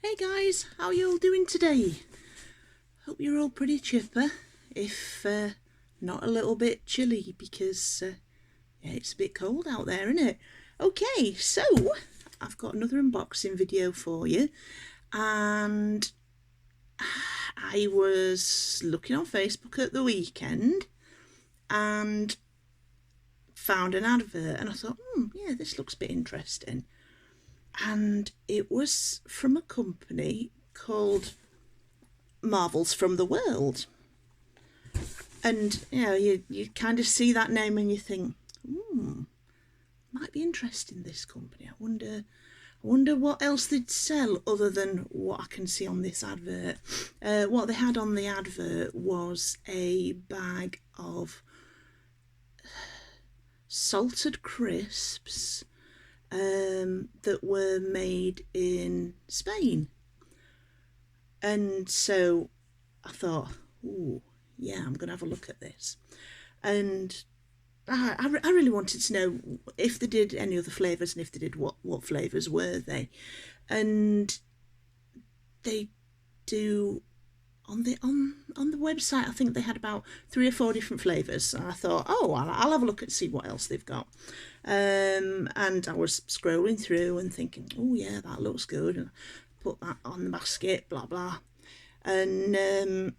Hey guys, how are you all doing today? Hope you're all pretty chipper, if not a little bit chilly because yeah, it's a bit cold out there, isn't it? Okay, so I've got another unboxing video for you, and I was looking on Facebook at the weekend and found an advert, and I thought, yeah, this looks a bit interesting. And it was from a company called Marvels from the World. And you kind of see that name and you think, might be interesting, this company. I wonder what else they'd sell other than what I can see on this advert. What they had on the advert was a bag of salted crisps that were made in Spain. And so I thought, ooh, yeah, I'm going to have a look at this. And I really wanted to know if they did any other flavours, and if they did, what flavours were they. And they do, on the website, I think they had about 3 or 4 different flavours. And I thought, oh, I'll have a look and see what else they've got. And I was scrolling through and thinking, oh yeah, that looks good, and put that on the basket, blah blah. And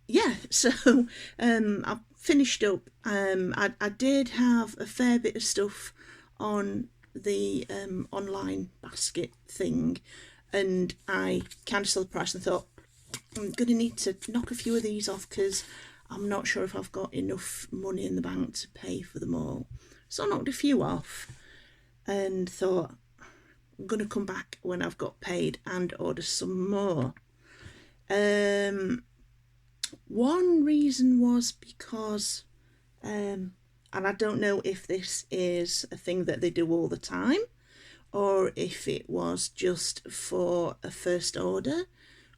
yeah, so I finished up. I did have a fair bit of stuff on the online basket thing, and I kind of saw the price and thought, I'm going to need to knock a few of these off because I'm not sure if I've got enough money in the bank to pay for them all. So I knocked a few off and thought, I'm going to come back when I've got paid and order some more. One reason was because, and I don't know if this is a thing that they do all the time or if it was just for a first order,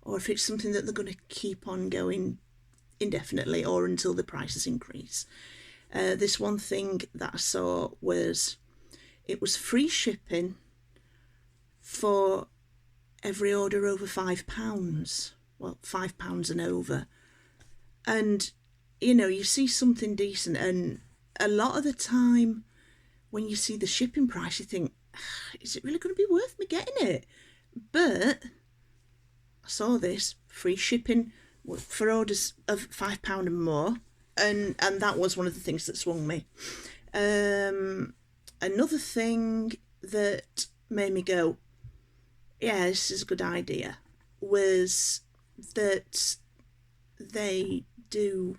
or if it's something that they're going to keep on going indefinitely or until the prices increase. This one thing that I saw was it was free shipping for every order over £5. Well, £5 and over. And you see something decent, and a lot of the time when you see the shipping price, you think, is it really going to be worth me getting it? But I saw this free shipping for orders of £5 and more, and that was one of the things that swung me. Another thing that made me go, yeah, this is a good idea, was that they do,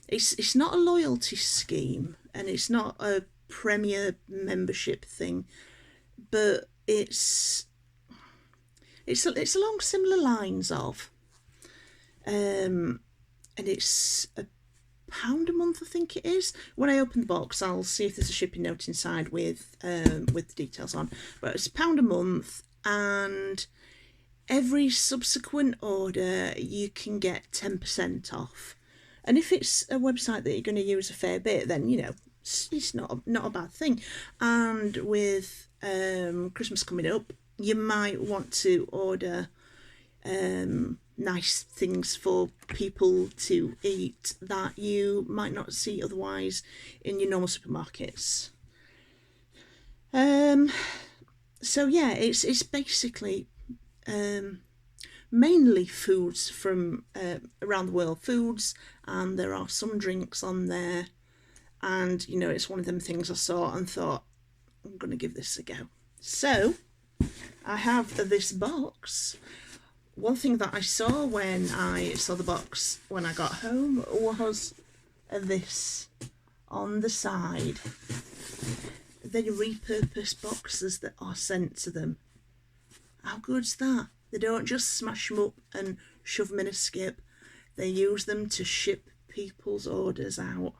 it's not a loyalty scheme and it's not a premier membership thing, but it's along similar lines of, and it's £1 a month, I think it is. When I open the box, I'll see if there's a shipping note inside with the details on. But it's £1 a month, and every subsequent order you can get 10% off. And if it's a website that you're going to use a fair bit, then it's not a bad thing. And with Christmas coming up, you might want to order nice things for people to eat that you might not see otherwise in your normal supermarkets. So yeah, it's basically mainly foods from around the world, foods, and there are some drinks on there. And it's one of them things I saw and thought, I'm going to give this a go. So I have this box. One thing that I saw when I saw the box when I got home was this on the side. They repurpose boxes that are sent to them. How good's that? They don't just smash them up and shove them in a skip. They use them to ship people's orders out.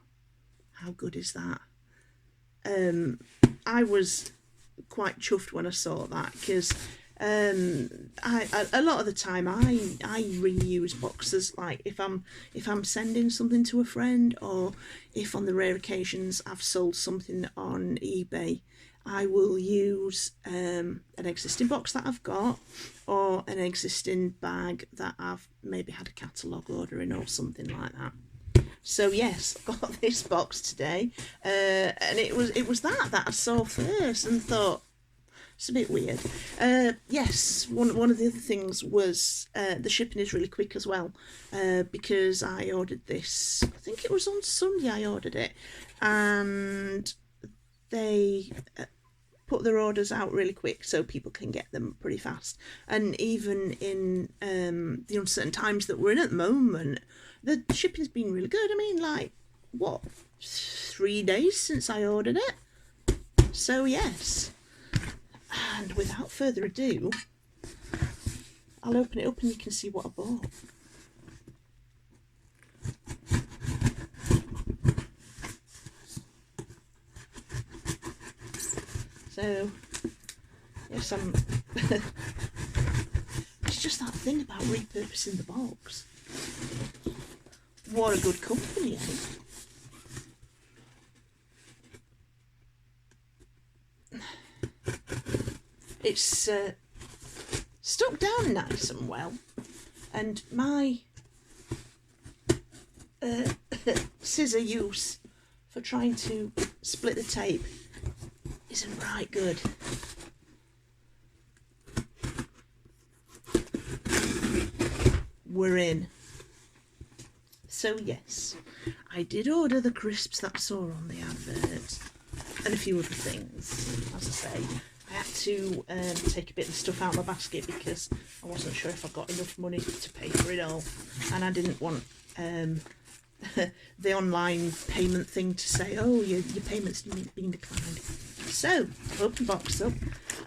How good is that? I was quite chuffed when I saw that because a lot of the time I reuse boxes. Like if I'm sending something to a friend, or if on the rare occasions I've sold something on eBay I will use an existing box that I've got, or an existing bag that I've maybe had a catalogue order in or something like that. So yes, I got this box today, and it was that I saw first and thought, it's a bit weird. Yes, one of the other things was the shipping is really quick as well, because I ordered this, I think it was on Sunday I ordered it, and they put their orders out really quick so people can get them pretty fast. And even in the uncertain times that we're in at the moment, the shipping's been really good. I mean, like, what, 3 days since I ordered it? So yes. And without further ado, I'll open it up and you can see what I bought. So, yes, it's just that thing about repurposing the box. What a good company, eh? It's stuck down nice and well, and my scissor use for trying to split the tape isn't right good. We're in. So yes, I did order the crisps that I saw on the advert and a few other things. As I say, I had to take a bit of stuff out of my basket because I wasn't sure if I got enough money to pay for it all, and I didn't want the online payment thing to say, oh, your payment's been declined. So I opened the box up,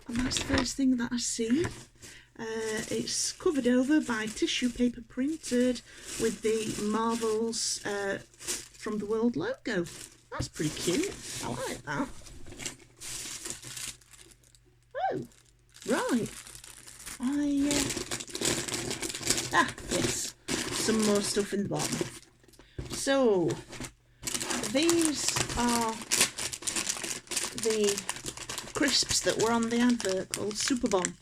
and that's the first thing that I see. It's covered over by tissue paper printed with the Marvels from the World logo. That's pretty cute. I like that. Oh, right. Yes, some more stuff in the bottom. So, these are the crisps that were on the advert called Super Bomb.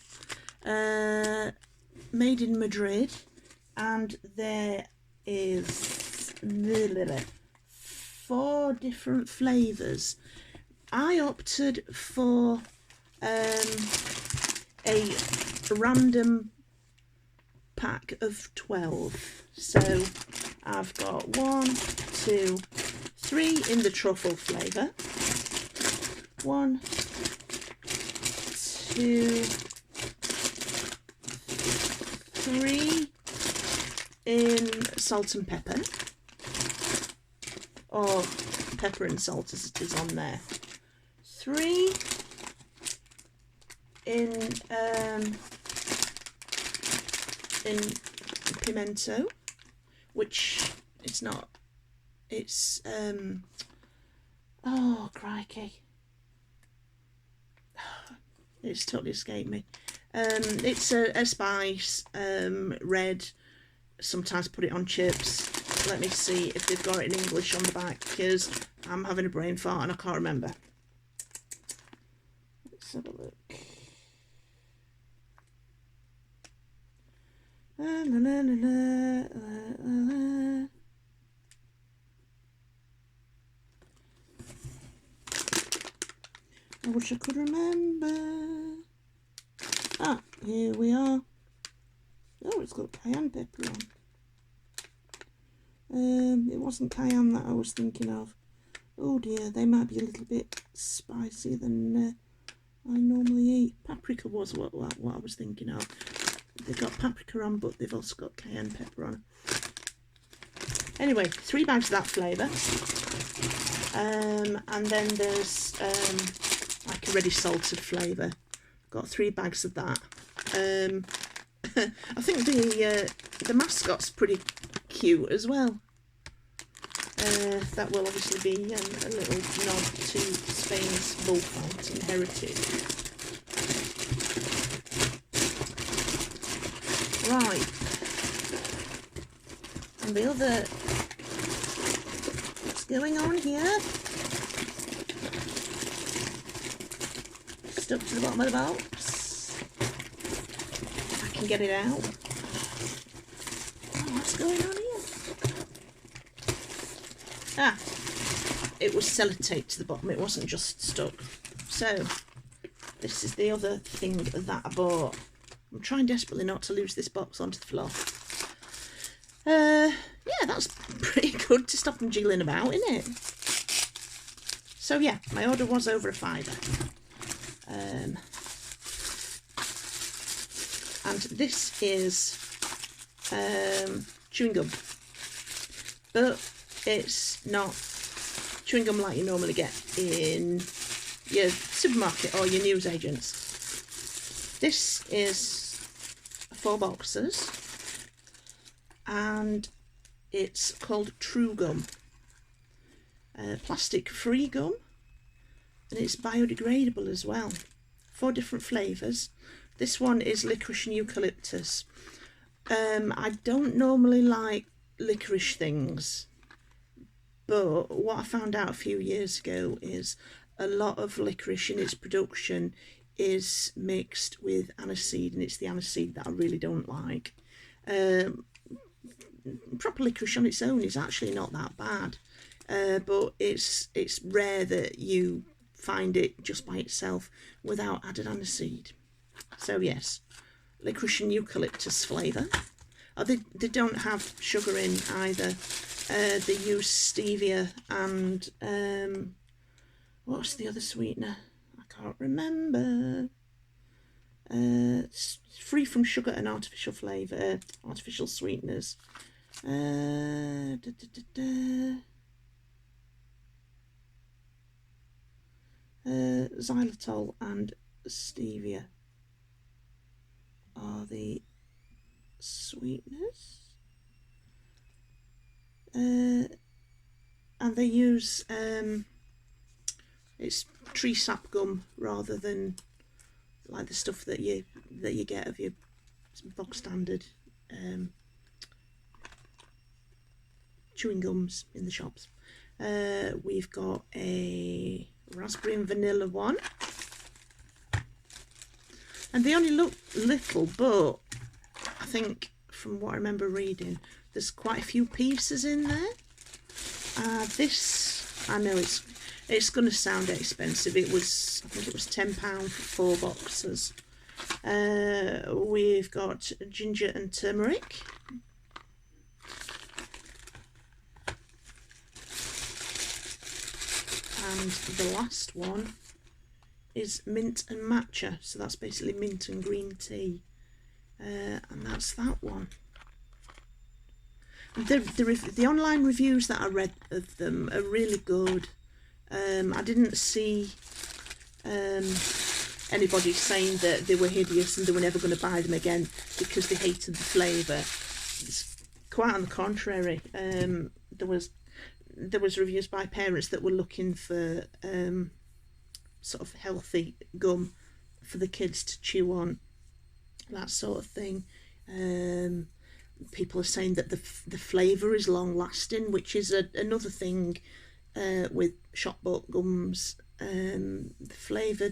Made in Madrid, and there is 4 different flavours. I opted for a random pack of 12. So I've got 1, 2, 3 in the truffle flavour, 1, 2, 3 in salt and pepper, or pepper and salt as it is on there, 3 in pimento, which it's not, it's oh crikey, it's totally escaped me. It's a spice, red, sometimes put it on chips. Let me see if they've got it in English on the back, because I'm having a brain fart and I can't remember. Let's have a look. I wish I could remember. Ah, here we are. Oh, it's got cayenne pepper on. It wasn't cayenne that I was thinking of. Oh dear, they might be a little bit spicier than I normally eat. Paprika was what I was thinking of. They've got paprika on, but they've also got cayenne pepper on. Anyway, 3 bags of that flavour. And then there's like a ready salted flavour. Got 3 bags of that. I think the mascot's pretty cute as well. That will obviously be a little nod to Spain's bullfighting heritage. Right. And the other, what's going on here? stuck to the bottom of the box. I can get it out. Oh, what's going on here? Ah, it was sellotaped to the bottom. It wasn't just stuck. So, this is the other thing that I bought. I'm trying desperately not to lose this box onto the floor. Yeah, that's pretty good to stop them jiggling about, isn't it? So yeah, my order was over a £5. And this is chewing gum, but it's not chewing gum like you normally get in your supermarket or your newsagents. This is 4 boxes and it's called True Gum. Plastic free gum, and it's biodegradable as well. 4 different flavours. This one is licorice and eucalyptus. I don't normally like licorice things, but what I found out a few years ago is a lot of licorice in its production is mixed with aniseed, and it's the aniseed that I really don't like. Proper licorice on its own is actually not that bad, but it's rare that you find it just by itself without added aniseed. So yes, licorice and eucalyptus flavour. Oh, they don't have sugar in either. They use stevia and what's the other sweetener? I can't remember. It's free from sugar and artificial flavour, artificial sweeteners. Xylitol and stevia are the sweeteners, and they use it's tree sap gum rather than like the stuff that you get of your bog standard chewing gums in the shops. We've got a raspberry and vanilla one, and they only look little, but I think from what I remember reading there's quite a few pieces in there. This, I know it's going to sound expensive. I think it was £10 for 4 boxes. We've got ginger and turmeric. And the last one is mint and matcha, so that's basically mint and green tea, and that's that one. The online reviews that I read of them are really good. I didn't see anybody saying that they were hideous and they were never going to buy them again because they hated the flavour. It's quite on the contrary. There was reviews by parents that were looking for sort of healthy gum for the kids to chew on, that sort of thing. People are saying that the flavour is long lasting, which is another thing with shop bought gums. The flavour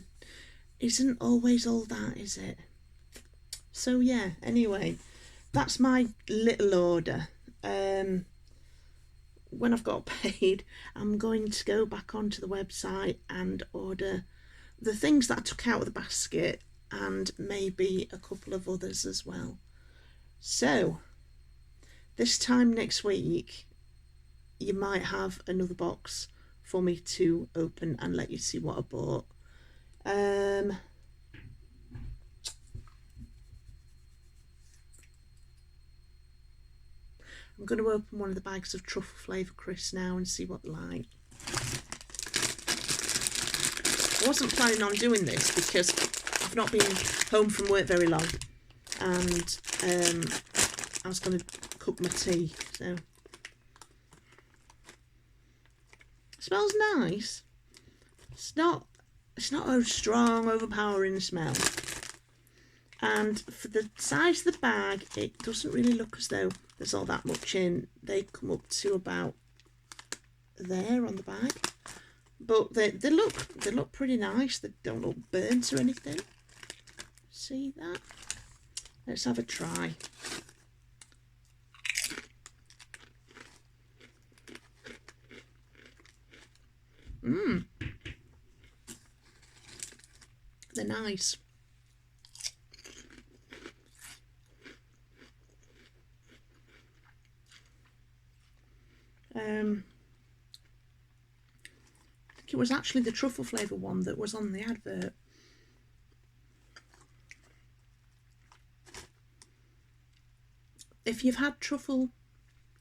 isn't always all that, is it? So yeah, anyway, that's my little order. When I've got paid, I'm going to go back onto the website and order the things that I took out of the basket and maybe a couple of others as well. So this time next week you might have another box for me to open and let you see what I bought. I'm going to open one of the bags of truffle flavour crisps now and see what they're like. I wasn't planning on doing this because I've not been home from work very long, and I was going to cook my tea. So it smells nice. It's not a strong, overpowering smell. And for the size of the bag, it doesn't really look as though there's all that much in. They come up to about there on the bag. but they look pretty nice. They don't look burnt or anything. See that? Let's have a try. They're nice. I think it was actually the truffle flavour one that was on the advert. If you've had truffle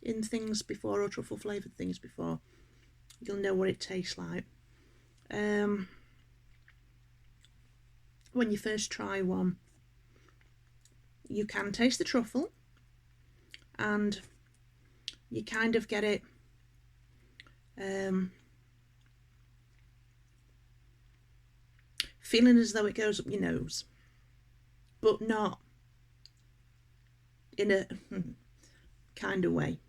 in things before, or truffle flavoured things before, you'll know what it tastes like. When you first try one, you can taste the truffle, and you kind of get it feeling as though it goes up your nose, but not in a kind of way.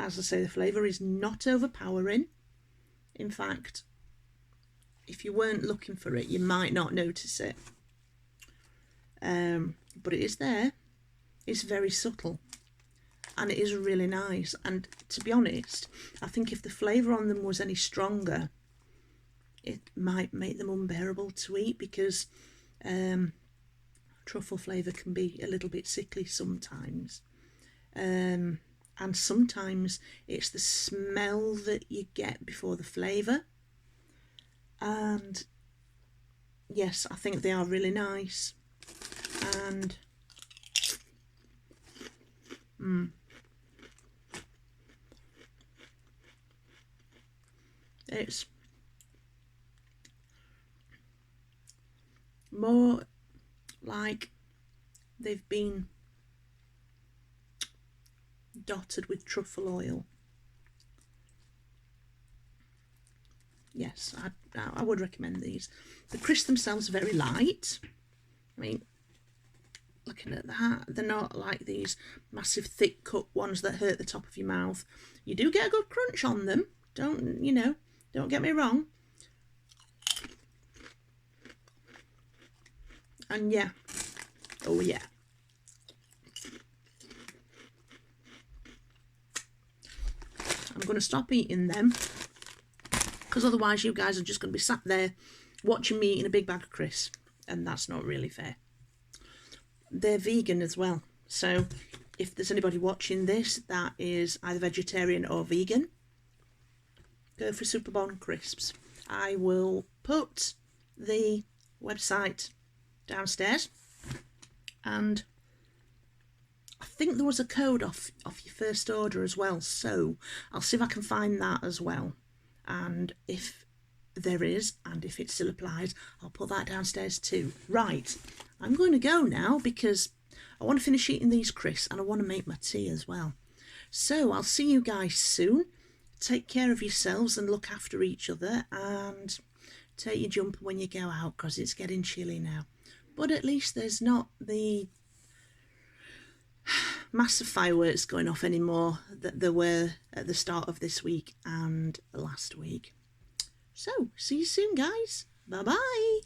As I say, the flavour is not overpowering. In fact, if you weren't looking for it, you might not notice it. But it is there. It's very subtle, and it is really nice. And to be honest, I think if the flavour on them was any stronger, it might make them unbearable to eat, because truffle flavour can be a little bit sickly sometimes. And sometimes it's the smell that you get before the flavour. And yes, I think they are really nice. And it's more like they've been dotted with truffle oil. Yes, I would recommend these. The crisps themselves are very light. I mean, looking at that, they're not like these massive thick cut ones that hurt the top of your mouth. You do get a good crunch on them. Don't get me wrong. And yeah, oh yeah. I'm going to stop eating them, because otherwise you guys are just going to be sat there watching me eating a big bag of crisps, and that's not really fair. They're vegan as well, so if there's anybody watching this that is either vegetarian or vegan, go for Superbon crisps. I will put the website downstairs, and I think there was a code off your first order as well, so I'll see if I can find that as well. And if there is, and if it still applies, I'll put that downstairs too. Right, I'm going to go now, because I want to finish eating these crisps and I want to make my tea as well. So I'll see you guys soon. Take care of yourselves and look after each other, and take your jumper when you go out, because it's getting chilly now. But at least there's not the massive fireworks going off anymore that there were at the start of this week and last week. So, see you soon, guys. Bye-bye.